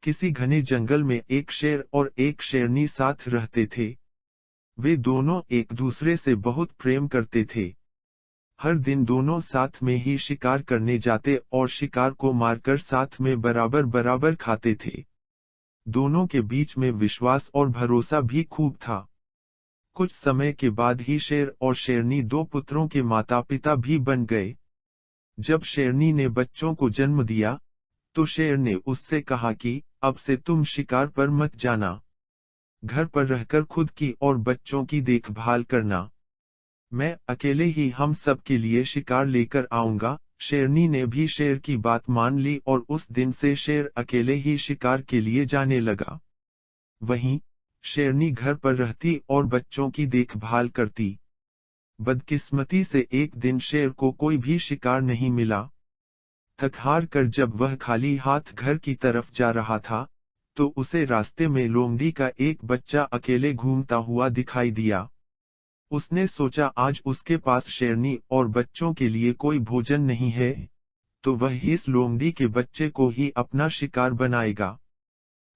किसी घने जंगल में एक शेर और एक शेरनी साथ रहते थे। वे दोनों एक दूसरे से बहुत प्रेम करते थे। हर दिन दोनों साथ में ही शिकार करने जाते और शिकार को मारकर साथ में बराबर बराबर खाते थे। दोनों के बीच में विश्वास और भरोसा भी खूब था। कुछ समय के बाद ही शेर और शेरनी दो पुत्रों के माता पिता भी बन गए। जब शेरनी ने बच्चों को जन्म दिया, तो शेर ने उससे कहा कि अब से तुम शिकार पर मत जाना। घर पर रहकर खुद की और बच्चों की देखभाल करना। मैं अकेले ही हम सब के लिए शिकार लेकर आऊंगा। शेरनी ने भी शेर की बात मान ली और उस दिन से शेर अकेले ही शिकार के लिए जाने लगा। वहीं शेरनी घर पर रहती और बच्चों की देखभाल करती। बदकिस्मती से एक दिन शेर को कोई भी शिकार नहीं मिला। थक हार कर जब वह खाली हाथ घर की तरफ जा रहा था, तो उसे रास्ते में लोमड़ी का एक बच्चा अकेले घूमता हुआ दिखाई दिया। उसने सोचा आज उसके पास शेरनी और बच्चों के लिए कोई भोजन नहीं है, तो वह इस लोमड़ी के बच्चे को ही अपना शिकार बनाएगा।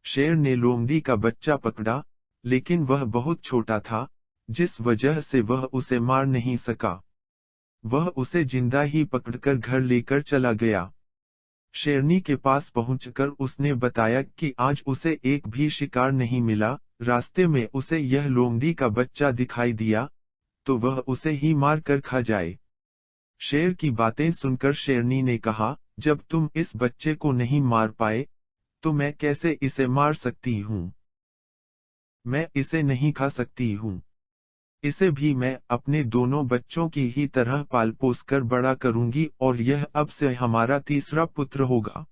शेर ने लोमड़ी का बच्चा पकड़ा, लेकिन वह बहुत छोटा था, जिस वजह से वह उसे मार नहीं सका। वह उसे जिंदा ही पकड़कर घर लेकर चला गया। शेरनी के पास पहुंचकर उसने बताया कि आज उसे एक भी शिकार नहीं मिला। रास्ते में उसे यह लोमड़ी का बच्चा दिखाई दिया, तो वह उसे ही मार कर खा जाए। शेर की बातें सुनकर शेरनी ने कहा, जब तुम इस बच्चे को नहीं मार पाए, तो मैं कैसे इसे मार सकती हूँ? मैं इसे नहीं खा सकती हूँ। इसे भी मैं अपने दोनों बच्चों की ही तरह पाल पोस कर बड़ा करूंगी और यह अब से हमारा तीसरा पुत्र होगा।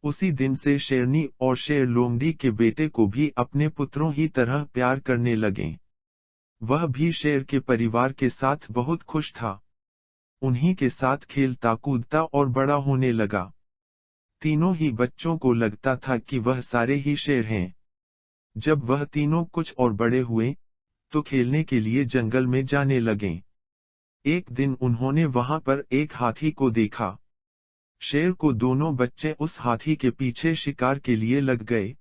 उसी दिन से शेरनी और शेर लोमड़ी के बेटे को भी अपने पुत्रों ही तरह प्यार करने लगे। वह भी शेर के परिवार के साथ बहुत खुश था। उन्हीं के साथ खेलता कूदता और बड़ा होने लगा। तीनों ही बच्चों को लगता था कि वह सारे ही शेर हैं। जब वह तीनों कुछ और बड़े हुए, तो खेलने के लिए जंगल में जाने लगे। एक दिन उन्होंने वहां पर एक हाथी को देखा। शेर को दोनों बच्चे उस हाथी के पीछे शिकार के लिए लग गए।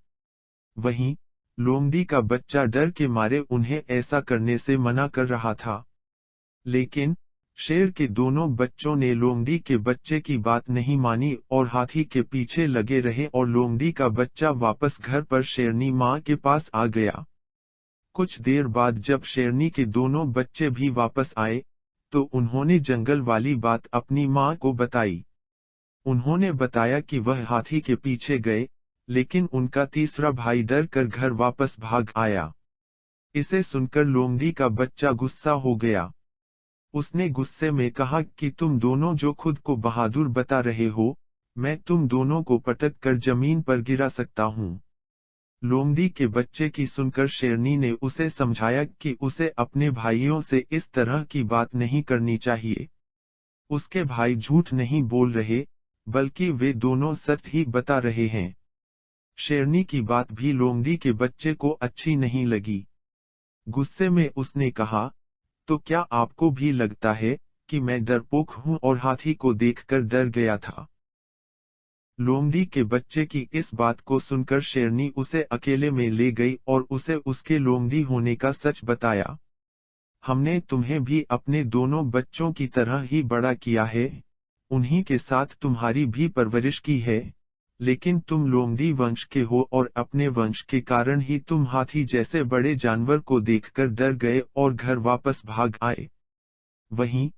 वहीं लोमड़ी का बच्चा डर के मारे उन्हें ऐसा करने से मना कर रहा था। लेकिन शेर के दोनों बच्चों ने लोमड़ी के बच्चे की बात नहीं मानी और हाथी के पीछे लगे रहे और लोमड़ी का बच्चा वापस घर पर शेरनी माँ के पास आ गया। कुछ देर बाद जब शेरनी के दोनों बच्चे भी वापस आए, तो उन्होंने जंगल वाली बात अपनी माँ को बताई। उन्होंने बताया कि वह हाथी के पीछे गए, लेकिन उनका तीसरा भाई डर कर घर वापस भाग आया। इसे सुनकर लोमड़ी का बच्चा गुस्सा हो गया। उसने गुस्से में कहा कि तुम दोनों जो खुद को बहादुर बता रहे हो, मैं तुम दोनों को पटक कर जमीन पर गिरा सकता हूँ। लोमड़ी के बच्चे की सुनकर शेरनी ने उसे समझाया कि उसे अपने भाइयों से इस तरह की बात नहीं करनी चाहिए। उसके भाई झूठ नहीं बोल रहे, बल्कि वे दोनों सच ही बता रहे हैं। शेरनी की बात भी लोमड़ी के बच्चे को अच्छी नहीं लगी। गुस्से में उसने कहा, तो क्या आपको भी लगता है कि मैं डरपोक हूं और हाथी को देखकर डर गया था? लोमड़ी के बच्चे की इस बात को सुनकर शेरनी उसे अकेले में ले गई और उसे उसके लोमड़ी होने का सच बताया। हमने तुम्हें भी अपने दोनों बच्चों की तरह ही बड़ा किया है, उन्हीं के साथ तुम्हारी भी परवरिश की है, लेकिन तुम लोमड़ी वंश के हो और अपने वंश के कारण ही तुम हाथी जैसे बड़े जानवर को देखकर डर गए और घर वापस भाग आए। वहीं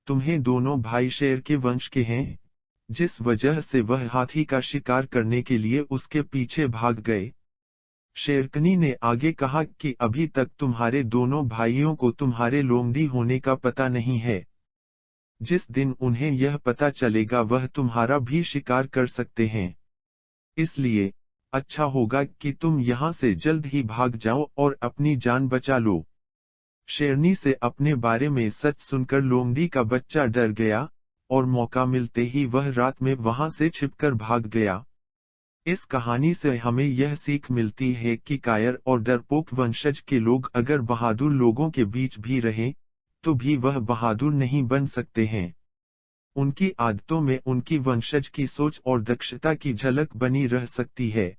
तुम्हें दोनों भाई शेर के वंश के हैं, जिस वजह से वह हाथी का शिकार करने के लिए उसके पीछे भाग गए। शेरकनी ने आगे कहा कि अभी तक तुम्हारे दोनों भाइयों को तुम्हारे लोमड़ी होने का पता नहीं है। जिस दिन उन्हें यह पता चलेगा वह तुम्हारा भी शिकार कर सकते हैं। इसलिए अच्छा होगा कि तुम यहाँ से जल्द ही भाग जाओ और अपनी जान बचा लो। शेरनी से अपने बारे में सच सुनकर लोमड़ी का बच्चा डर गया और मौका मिलते ही वह रात में वहां से छिपकर भाग गया। इस कहानी से हमें यह सीख मिलती है कि कायर और डरपोक वंशज के लोग अगर बहादुर लोगों के बीच भी रहें, तो भी वह बहादुर नहीं बन सकते हैं। उनकी आदतों में उनकी वंशज की सोच और दक्षता की झलक बनी रह सकती है।